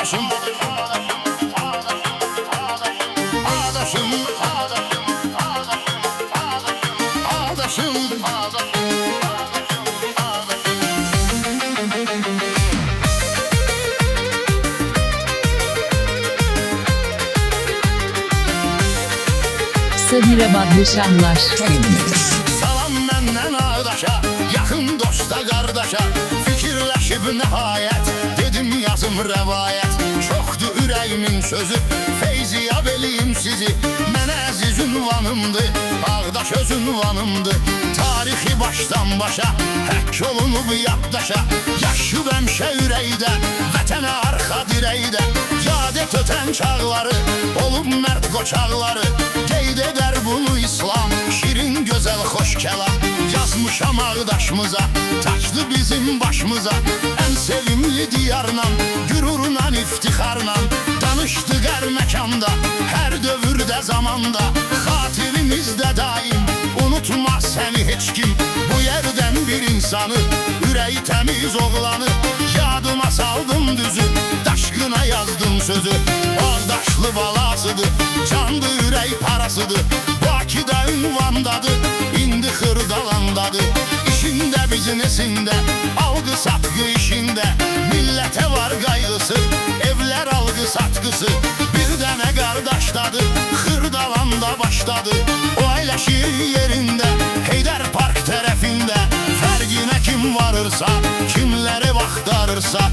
Adaşım, adaşım, adaşım. Sabirabadlı Şahlar. Salam məndən adaşa, yaxın dosta qardaşa, fikirləşib nəhayət, dedim yazım rəvayət. Çoxdur ürəyimin sözü, feyziyab eləyim sizi. Mənə əziz ünvanımdır, Ağdaş öz ünvanımdır. Tarixi başdan başa, həkk olunub yaddaşa. Yaşıb əmşə ürəkdə, vətənə arxa dirəkdə. Yad et ötən çağları, olub mərd qoçaqları. Qeyd edər bunu İslam, şirin gözəl xoş kəlam. Yazmışam Ağdaşımıza, taçdı bizim başımıza. Ən sevimli diyarla, gürurla, iftixarla. Danışdı qər məkanda, hər dövrdə zamanda. Xatirimizdə daim, unutmaz səni heç kim. Bu yerdən bir insanı, ürəyi təmiz oğlanı. Yadıma saldım düzü, daşqına yazdım sözü. Ağdaşlı balasıdır, candı ürək parasıdır. Bakıda ünvandadır, indi Xırdalandadır. İşində, biznesində, algı satgı işində. Millətə var qayğısı, evlər algı satqısı. Bir dənə qardaşdadır, Xırdalanda başladı. O əyləşir yerində, Heydər Park tərəfində. Fərqinə kim varırsa, kimləri vaxtarırsa.